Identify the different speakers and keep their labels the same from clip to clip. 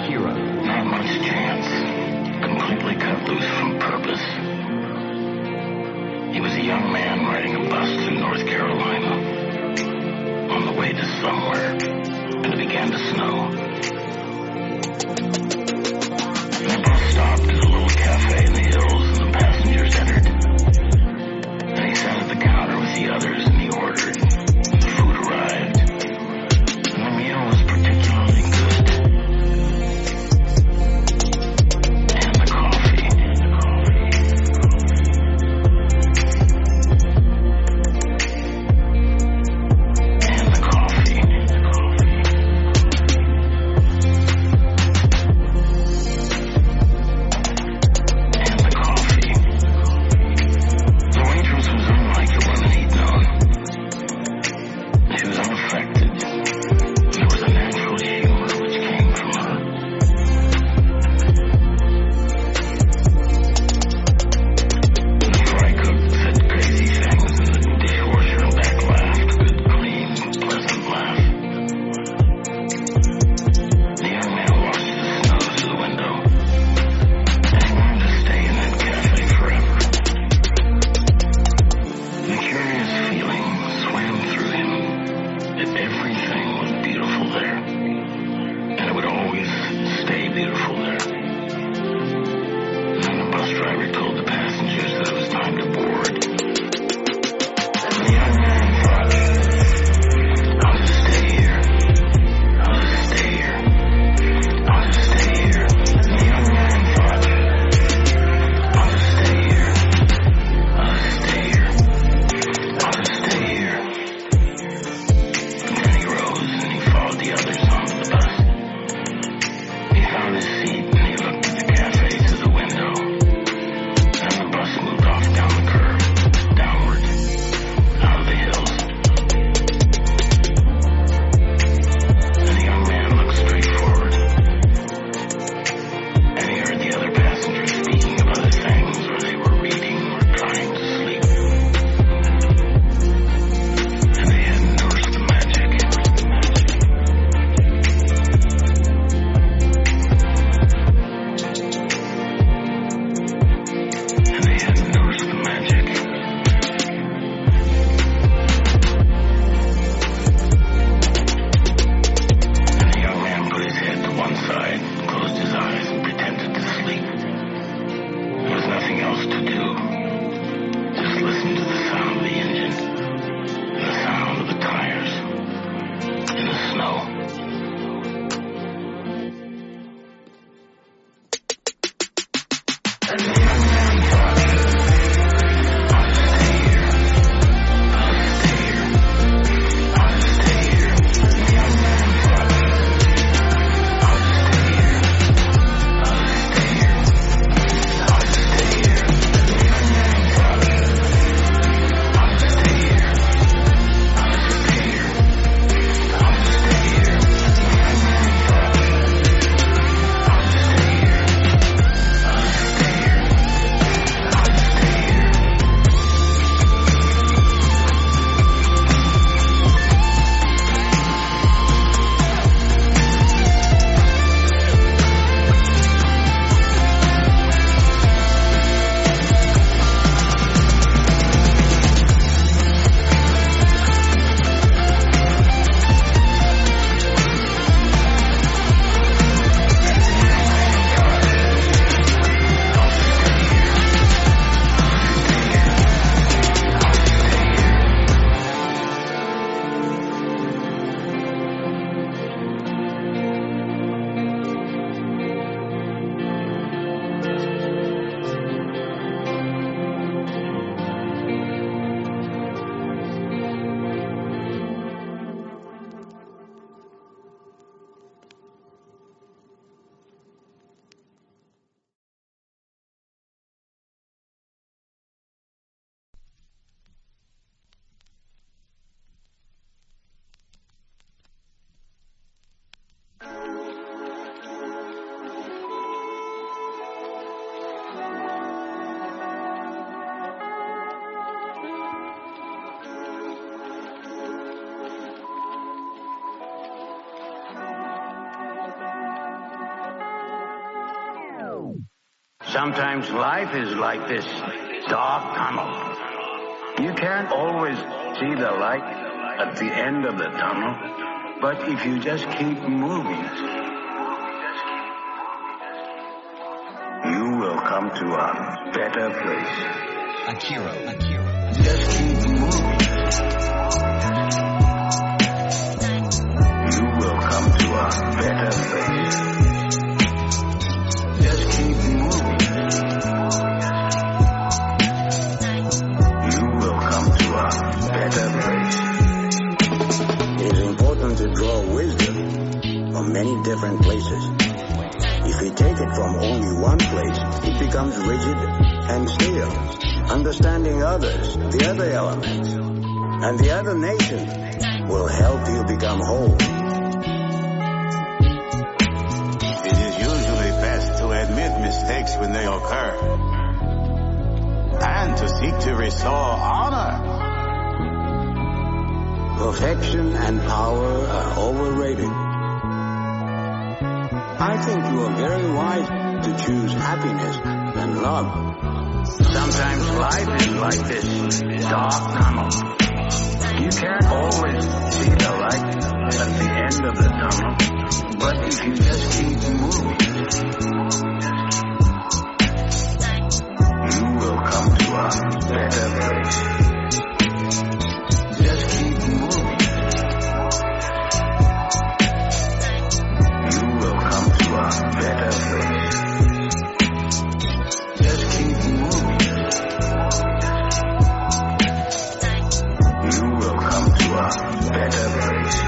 Speaker 1: Akira.
Speaker 2: Not much chance. Completely cut loose from purpose. He was a young man riding a bus through North Carolina on the way to somewhere, and it began to snow. The bus stopped at a little cafe in the hills, and the passengers entered. And he sat at the counter with the others, and he ordered. The food arrived, and the meal was particularly good. And the coffee. And the coffee. And the coffee. The waitress was unlike the women he'd known. She was unaffected. There was a natural humor which came from her. The fry cook said crazy things, and the dishwasher in back laughed. Good, clean, pleasant laugh. The young man watched the snow through the window, and he wanted to stay in that cafe forever. The curious feeling swam through him that everything was beautiful there, and it would always stay beautiful there. Then the bus driver told the passengers that it was time to board. And the young man thought, I'll just stay here. I'll just stay here. I'll just stay here. And the young man thought, I'll just stay here. I'll just stay here. I'll just stay here. And then he rose and he followed the others onto the bus. He found his seat and he looked at the cafe through the window. Then the bus moved off down the curve, downward, out of the hills. And the young man looked straight forward. And he heard the other passengers speaking of other things, or they were reading or trying to sleep. And they hadn't noticed the magic. And they hadn't noticed the magic. And the young man put his head to one side, closed his eyes, and pretended to sleep. There was nothing else to do. Just listen to the sound of the engine, and the sound of the tires, and the snow. And the young man thought, I'll just stay here. I'll just stay here. I'll just stay here. And the young man thought, I'll just stay here. I'll just stay here. I'll just stay here. And the young man thought, I'll just stay here. I'll just stay here. I'll just stay here. And the young man thought, I'll just stay here. I'll just stay here.
Speaker 1: Sometimes life is like this dark tunnel. You can't always see the light at the end of the tunnel, but if you just keep moving, you will come to a better place.
Speaker 3: Akira.
Speaker 1: Just keep moving. You will come to a better place. Just keep moving. You will come to a better place.
Speaker 4: It is important to draw wisdom from many different places. If we take it from only one place, it becomes rigid and stale. Understanding others, the other elements, and the other nation will help you become whole.
Speaker 5: It is usually best to admit mistakes when they occur, and to seek to restore honor.
Speaker 4: Perfection and power are overrated. I think you are very wise to choose happiness and love.
Speaker 1: Sometimes life is like this dark tunnel. You can't always see the light at the end of the tunnel, but if you just keep moving, you will come to a better place. Just keep moving. You will come to a better place. Just keep moving. You will come to a better place.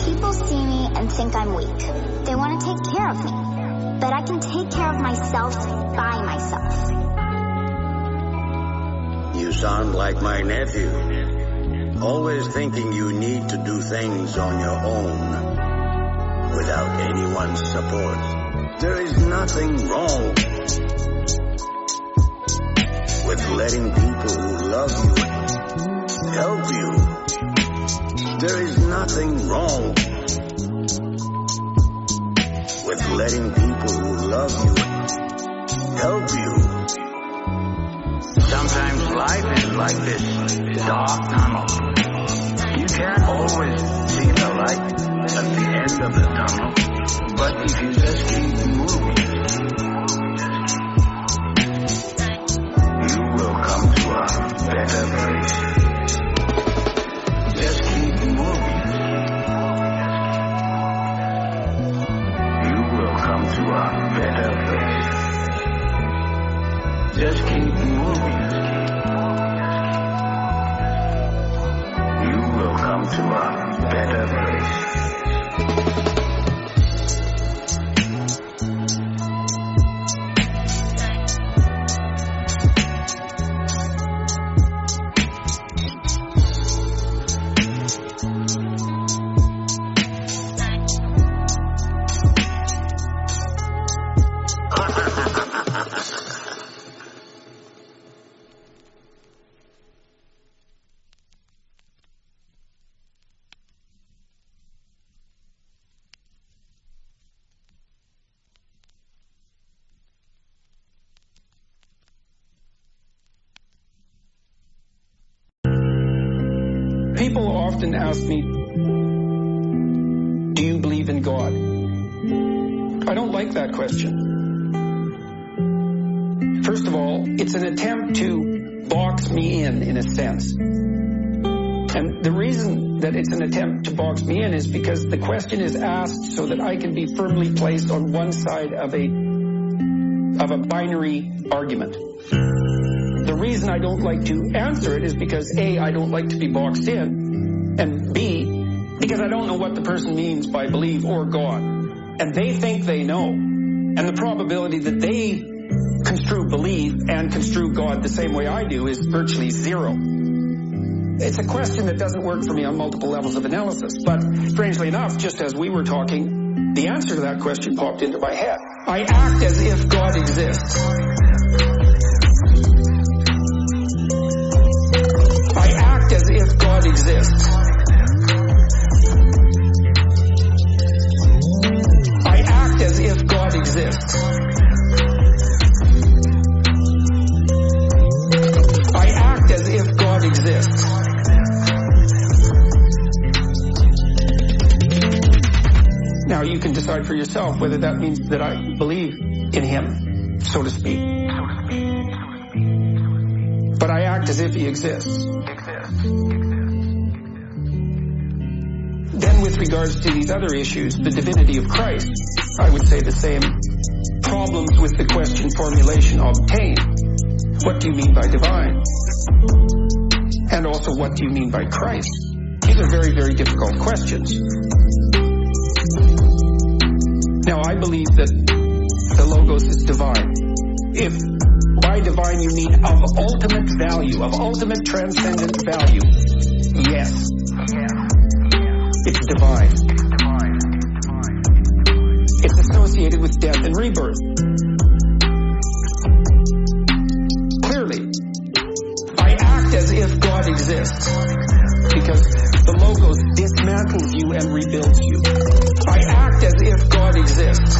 Speaker 6: People see me and think I'm weak. They want to take care of me. But I can take care of myself by myself.
Speaker 4: You sound like my nephew, always thinking you need to do things on your own, without anyone's support. There is nothing wrong with letting people who love you help you. There is nothing wrong with letting people who love you help you.
Speaker 1: Sometimes life is like this dark tunnel. You can't always see the light at the end of the tunnel, but if you just keep moving, you will come to a better place. Just keep moving. You will come to a better place. Just keep moving. You will come to a better place.
Speaker 7: People often ask me, do you believe in God? I don't like that question. First of all, it's an attempt to box me in a sense. And the reason that it's an attempt to box me in is because the question is asked so that I can be firmly placed on one side of a binary argument. The reason I don't like to answer it is because A, I don't like to be boxed in, and B, because I don't know what the person means by believe or God. And they think they know. And the probability that they construe believe and construe God the same way I do is virtually zero. It's a question that doesn't work for me on multiple levels of analysis. But strangely enough, just as we were talking, the answer to that question popped into my head. I act as if God exists. I act as if God exists. I act as if God exists. Now, you can decide for yourself whether that means that I believe in him, so to speak. But I act as if he exists. Then with regards to these other issues, the divinity of Christ, I would say the same. Problems with the question formulation obtained. What do you mean by divine? And also, what do you mean by Christ? These are very, very difficult questions. Now, I believe that the Logos is divine. If by divine you mean of ultimate value, of ultimate transcendent value, yes. It's divine. It's associated with death and rebirth. Clearly, I act as if God exists because the Logos dismantles you and rebuilds you. I act as if God exists.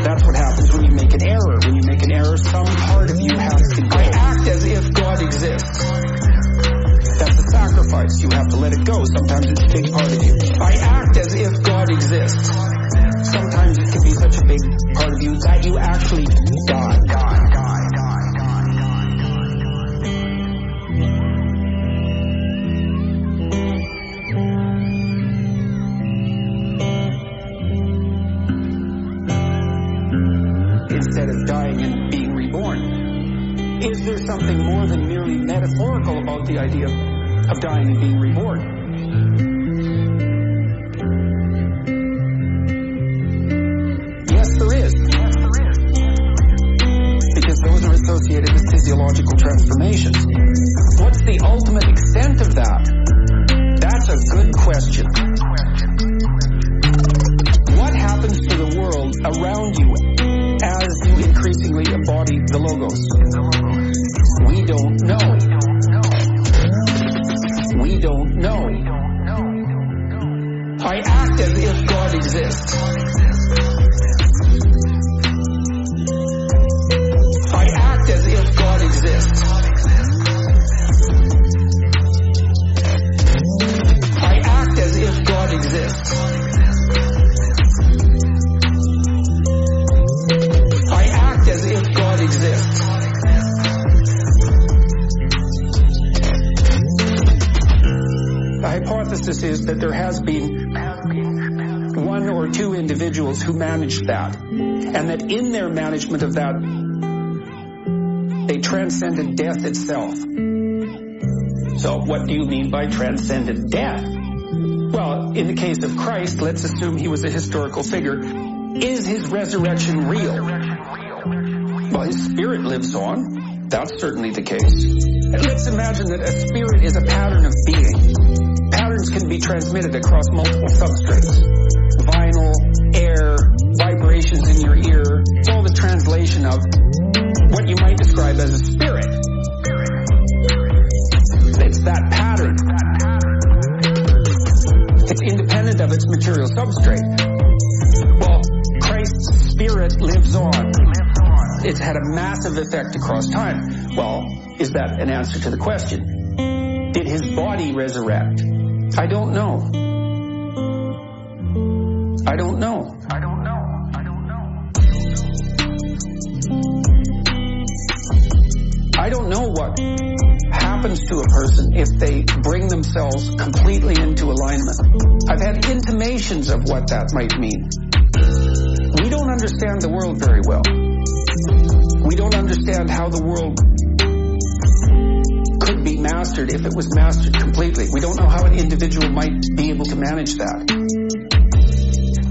Speaker 7: That's what happens when you make an error. When you make an error, some part of you has to go. I act as if God exists. That's a sacrifice. You have to let it go. Sometimes it's a big part of you. I act as if God exists. Sometimes it can be such a big part of you that you actually die. Instead of dying and being reborn. Is there something more than merely metaphorical about the idea of dying and being reborn? Yes, there is. Because those are associated with physiological transformations. What's the ultimate extent of that? That's a good question. What happens to the world around you as you increasingly embody the Logos? We don't know. We don't know. I act as if God exists. I act as if God exists. I act as if God exists. I act as if God exists. The hypothesis is that there has been one or two individuals who managed that, and that in their management of that, they transcended death itself. So what do you mean by transcended death? Well, in the case of Christ, let's assume he was a historical figure. Is his resurrection real? Well, his spirit lives on. That's certainly the case. And let's imagine that a spirit is a pattern of being. Patterns can be transmitted across multiple substrates. Vinyl, air, vibrations in your ear. It's all the translation of what you might describe as a spirit. It's that pattern. It's independent of its material substrate. Well, Christ's spirit lives on. It's had a massive effect across time. Well, is that an answer to the question? Did his body resurrect? I don't know. I don't know. I don't know. I don't know. I don't know what happens to a person if they bring themselves completely into alignment. I've had intimations of what that might mean. We don't understand the world very well. We don't understand how the world could be mastered if it was mastered completely. We don't know how an individual might be able to manage that.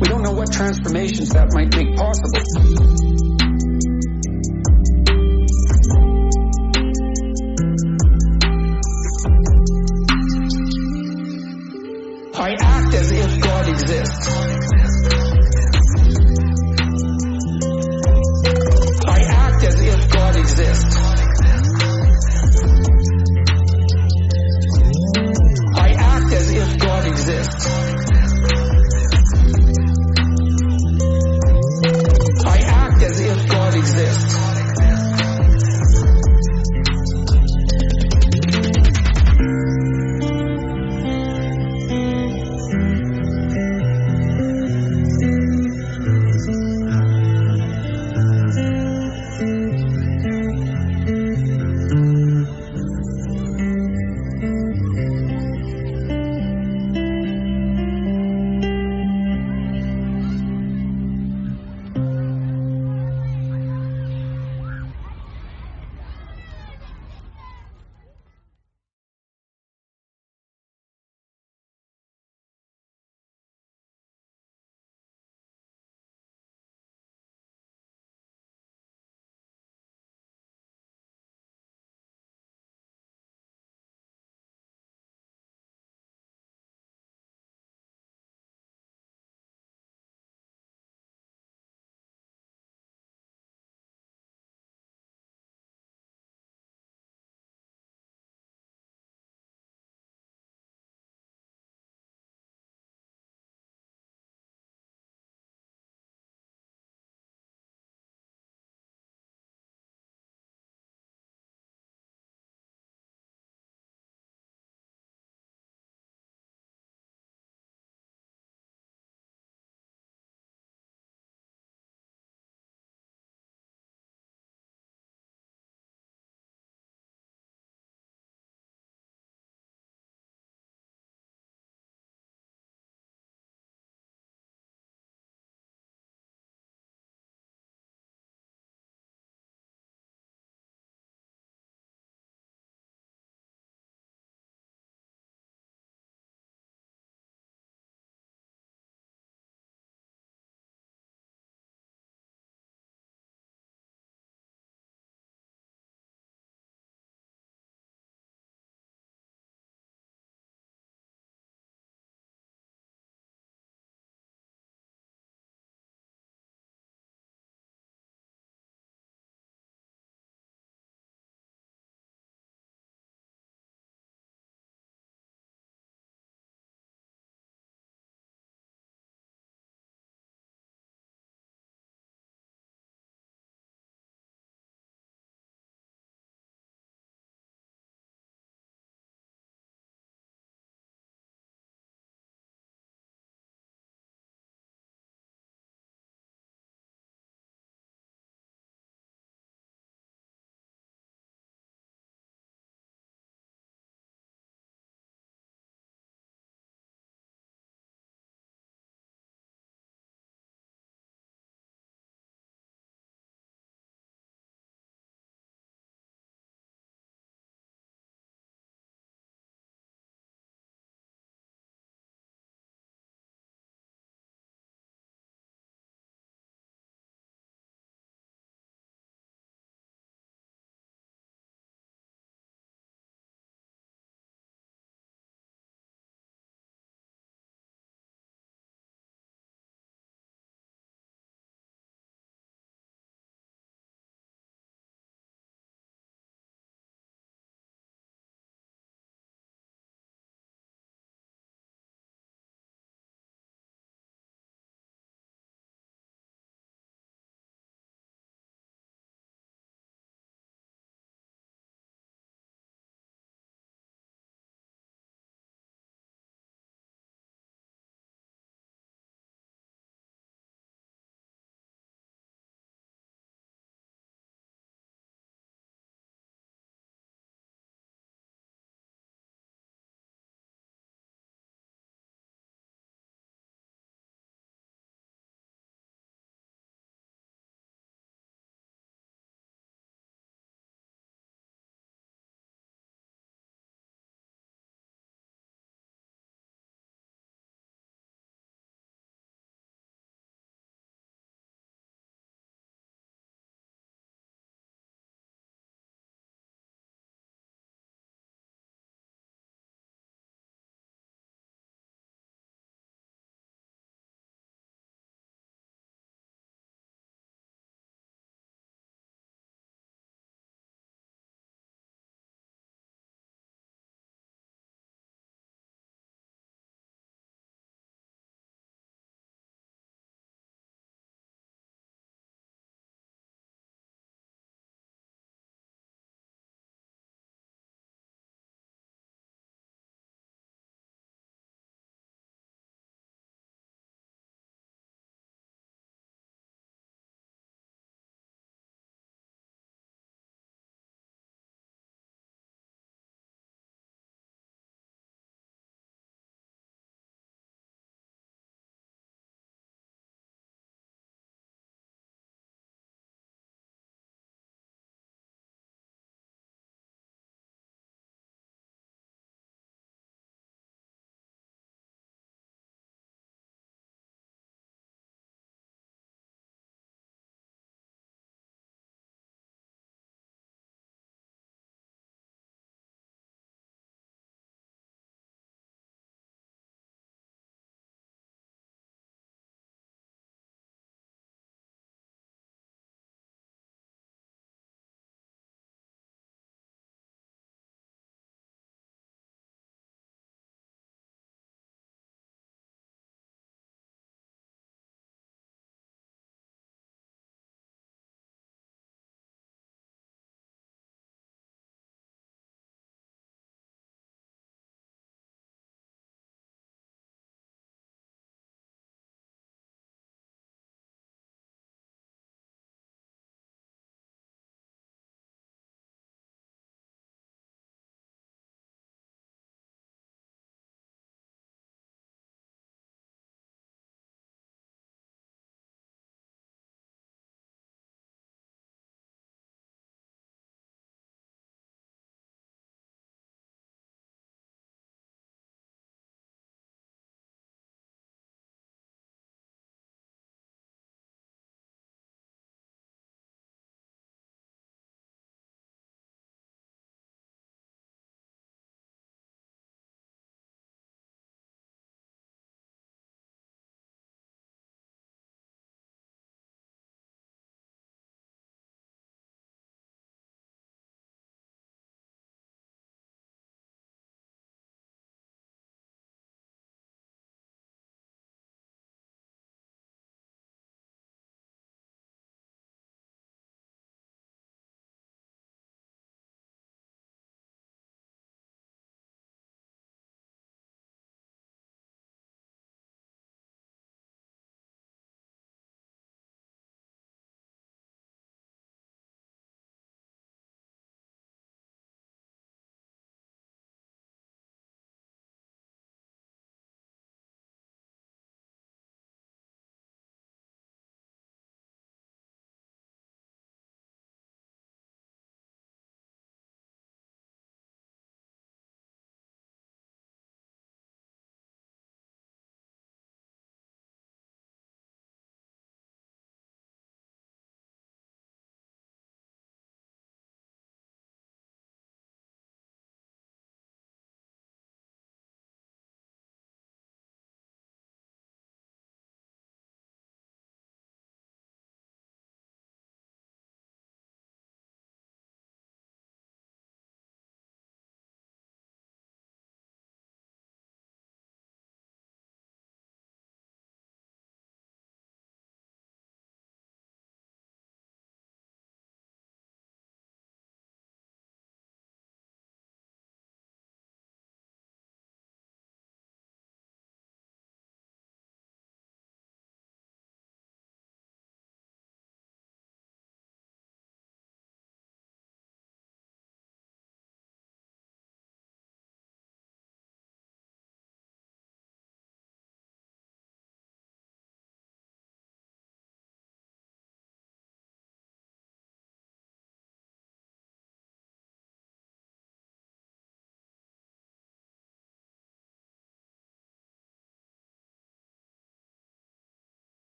Speaker 7: We don't know what transformations that might make possible.